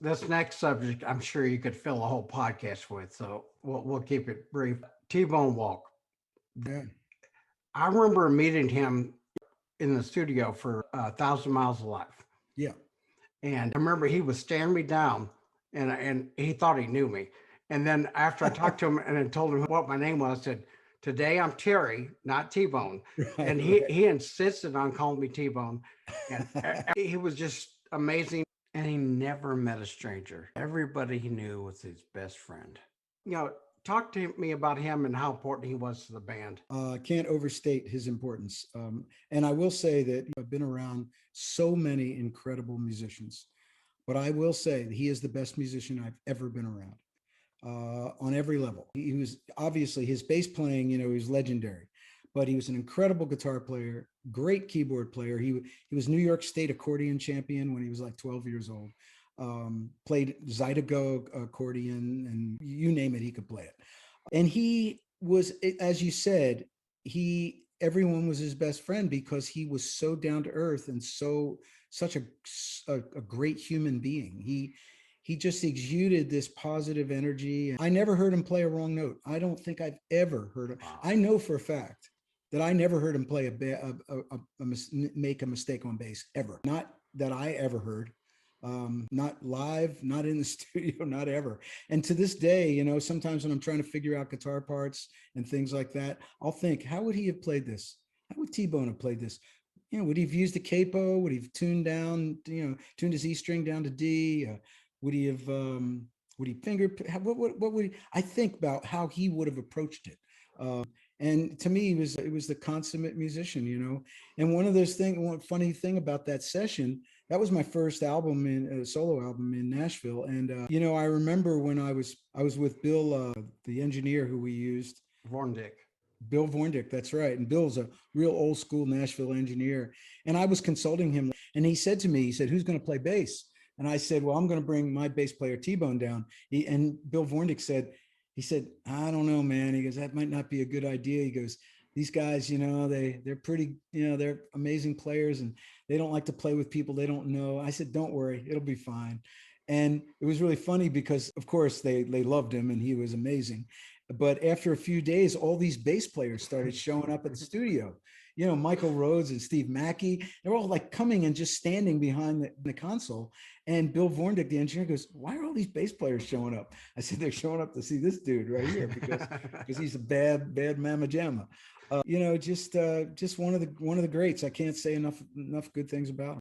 this next subject, I'm sure you could fill a whole podcast with. So we'll keep it brief. T-Bone Wolk. Yeah. I remember meeting him in the studio for Thousand Miles Alive, Yeah. and I remember he was staring me down, and he thought he knew me. And then after I talked to him and I told him what my name was, I said, "Today I'm Terry, not T-Bone." And Right. he insisted on calling me T-Bone, and he was just amazing. And he never met a stranger. Everybody he knew was his best friend. You know, talk to me about him and how important he was to the band. Can't overstate his importance. And I will say that I've been around so many incredible musicians, but I will say that he is the best musician I've ever been around on every level. He was obviously his bass playing, he was legendary, but he was an incredible guitar player, great keyboard player. He was New York State accordion champion when he was like 12 years old. Played Zydeco accordion, and you name it, he could play it. And he was, as you said, everyone was his best friend because he was so down to earth and such a great human being. He just exuded this positive energy. I never heard him play a wrong note. I don't think I've ever heard him. Wow. I know for a fact that I never heard him play make a mistake on bass ever. Not that I ever heard. Not live, not in the studio, not ever. And to this day, sometimes when I'm trying to figure out guitar parts and things like that, I'll think, how would he have played this? How would T-Bone have played this? Would he have used a capo? Would he have tuned down, tuned his E string down to D? Would he have, would he finger, what would he, I think about how he would have approached it. And to me, it was the consummate musician, And one funny thing about that session, that was my first album solo album in Nashville. And, I remember when I was with Bill, the engineer who we used. VornDick. Bill VornDick, that's right. And Bill's a real old school Nashville engineer. And I was consulting him, and he said to me, who's going to play bass? And I said, well, I'm going to bring my bass player T-Bone down. And Bill VornDick said, I don't know, man. He goes, that might not be a good idea. He goes, these guys, they're pretty, they're amazing players, and they don't like to play with people they don't know. I said, don't worry, it'll be fine. And it was really funny because, of course, they loved him and he was amazing. But after a few days, all these bass players started showing up at the studio. Michael Rhodes and Steve Mackey, they're all like coming and just standing behind the console. And Bill VornDick, the engineer, goes, why are all these bass players showing up? I said, they're showing up to see this dude right here because he's a bad mamma jamma. Just one of the greats. I can't say enough good things about him.